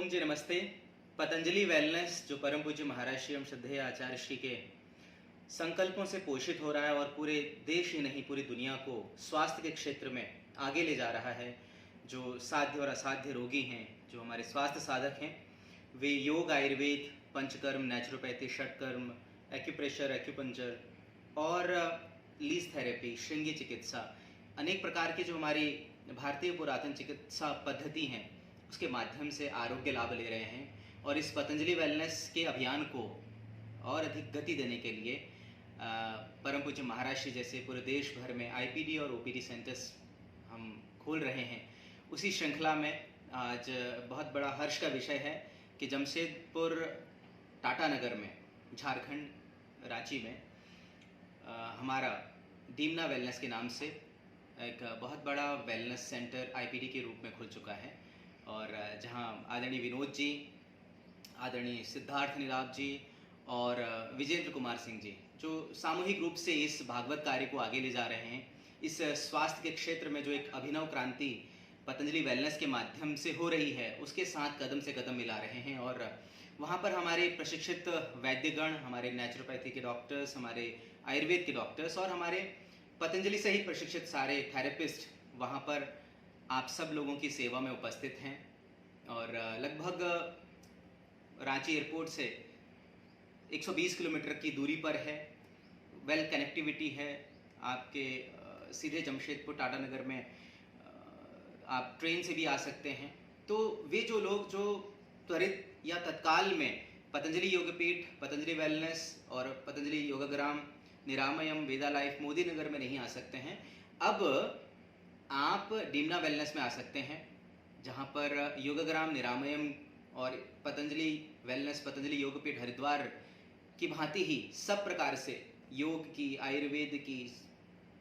ओम जी नमस्ते। पतंजलि वेलनेस जो परम पूज्य महाराज श्री श्रद्धेय आचार्य श्री के संकल्पों से पोषित हो रहा है और पूरे देश ही नहीं पूरी दुनिया को स्वास्थ्य के क्षेत्र में आगे ले जा रहा है। जो साध्य और असाध्य रोगी हैं, जो हमारे स्वास्थ्य साधक हैं, वे yoga, Ayurveda, panchakarma, naturopathy, shatkarma, acupressure, acupuncture और लीज थेरेपी, श्रृंगी चिकित्सा, अनेक प्रकार की जो हमारी भारतीय पुरातन चिकित्सा पद्धति हैं उसके माध्यम से आरोग्य लाभ ले रहे हैं। और इस पतंजलि वेलनेस के अभियान को और अधिक गति देने के लिए परम पूज्य महाराज श्री जैसे पूरे देश भर में आईपीडी और ओपीडी सेंटर्स हम खोल रहे हैं। उसी श्रृंखला में आज बहुत बड़ा हर्ष का विषय है कि जमशेदपुर टाटानगर में, झारखंड, रांची में हमारा डीमना वेलनेस के नाम से एक बहुत बड़ा वेलनेस सेंटर आईपीडी के रूप में खुल चुका है। और जहां आदरणीय विनोद जी, आदरणीय सिद्धार्थ निराव जी और विजेंद्र कुमार सिंह जी जो सामूहिक रूप से इस भागवत कार्य को आगे ले जा रहे हैं। इस स्वास्थ्य के क्षेत्र में जो एक अभिनव क्रांति पतंजलि वेलनेस के माध्यम से हो रही है उसके साथ कदम से कदम मिला रहे हैं। और वहाँ पर हमारे प्रशिक्षित वैद्यगण, हमारे नेचुरोपैथी के डॉक्टर्स, हमारे आयुर्वेद के डॉक्टर्स और हमारे पतंजलि से ही प्रशिक्षित सारे थेरेपिस्ट वहाँ पर आप सब लोगों की सेवा में उपस्थित हैं। और लगभग रांची एयरपोर्ट से 120 किलोमीटर की दूरी पर है। वेल कनेक्टिविटी है। आपके सीधे जमशेदपुर टाटानगर में आप ट्रेन से भी आ सकते हैं। तो वे जो लोग जो त्वरित या तत्काल में पतंजलि योगपीठ, पतंजलि वेलनेस और पतंजलि योगाग्राम, निरामयम, वेदा लाइफ, मोदी नगर में नहीं आ सकते हैं, अब आप डीमना वेलनेस में आ सकते हैं, जहां पर योगाग्राम, निरामयम और पतंजलि वेलनेस, पतंजलि योगपीठ हरिद्वार की भांति ही सब प्रकार से योग की, आयुर्वेद की,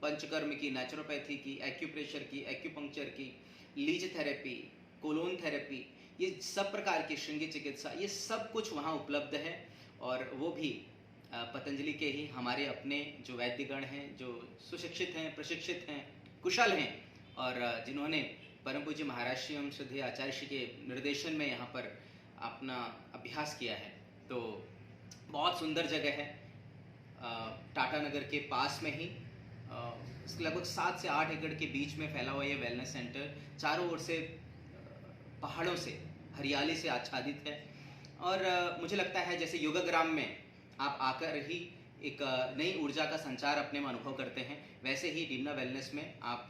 पंचकर्म की, नेचुरोपैथी की, एक्यूप्रेशर की, एक्यूपंक्चर की, लीज थेरेपी, कोलोन थेरेपी, ये सब प्रकार की श्रृंगी चिकित्सा, ये सब कुछ वहाँ उपलब्ध है। और वो भी पतंजलि के ही हमारे अपने जो वैद्यगण हैं, जो सुशिक्षित हैं, प्रशिक्षित हैं, कुशल हैं और जिन्होंने परम पूज्य महाराज श्री श्रद्धेय आचार्य श्री के निर्देशन में यहाँ पर अपना अभ्यास किया है। तो बहुत सुंदर जगह है, टाटानगर के पास में ही, इसके लगभग 7 से 8 एकड़ के बीच में फैला हुआ ये वेलनेस सेंटर चारों ओर से पहाड़ों से, हरियाली से आच्छादित है। और मुझे लगता है जैसे योगाग्राम में आप आकर ही एक नई ऊर्जा का संचार अपने में अनुभव करते हैं, वैसे ही डीमना वेलनेस में आप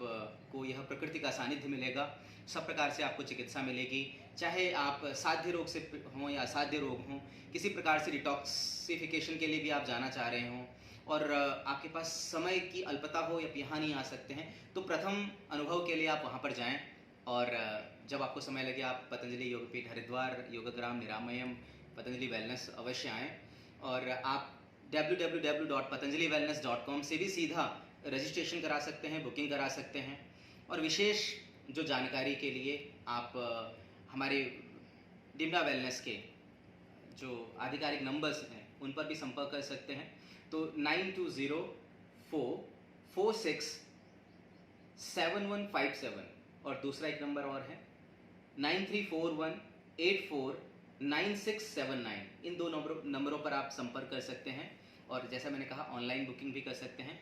को यह प्रकृति का सानिध्य मिलेगा। सब प्रकार से आपको चिकित्सा मिलेगी, चाहे आप साध्य रोग से हों या असाध्य रोग हों, किसी प्रकार से डिटॉक्सिफिकेशन के लिए भी आप जाना चाह रहे हों और आपके पास समय की अल्पता हो या यहाँ नहीं आ सकते हैं, तो प्रथम अनुभव के लिए आप वहाँ पर जाएँ। और जब आपको समय लगे आप पतंजलि योगपीठ हरिद्वार, योगाग्राम, निरामयम, पतंजलि वेलनेस अवश्य आएँ। और आप www.patanjaliwellness.com से भी सीधा रजिस्ट्रेशन करा सकते हैं, बुकिंग करा सकते हैं। और विशेष जो जानकारी के लिए आप हमारे डीमना वेलनेस के जो आधिकारिक नंबर्स हैं उन पर भी संपर्क कर सकते हैं। तो 9204467157 और दूसरा एक नंबर और है 9341849679। इन दो नंबरों पर आप संपर्क कर सकते हैं। और जैसा मैंने कहा, ऑनलाइन बुकिंग भी कर सकते हैं।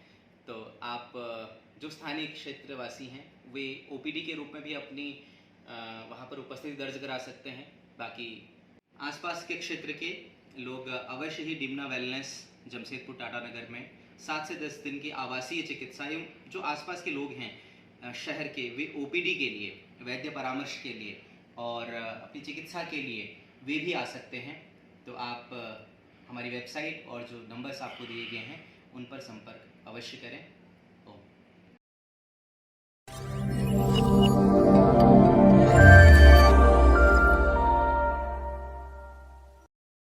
तो आप जो स्थानीय क्षेत्रवासी हैं वे ओपीडी के रूप में भी अपनी वहाँ पर उपस्थिति दर्ज करा सकते हैं। बाकी आसपास के क्षेत्र के लोग अवश्य ही डीमना वेलनेस जमशेदपुर टाटानगर में 7 से 10 दिन की आवासीय चिकित्सा एवं जो आसपास के लोग हैं शहर के, वे ओपीडी के लिए, वैद्य परामर्श के लिए और अपनी चिकित्सा के लिए वे भी आ सकते हैं। तो आप हमारी वेबसाइट और जो नंबर्स आपको दिए गए हैं उन पर संपर्क अवश्य करें।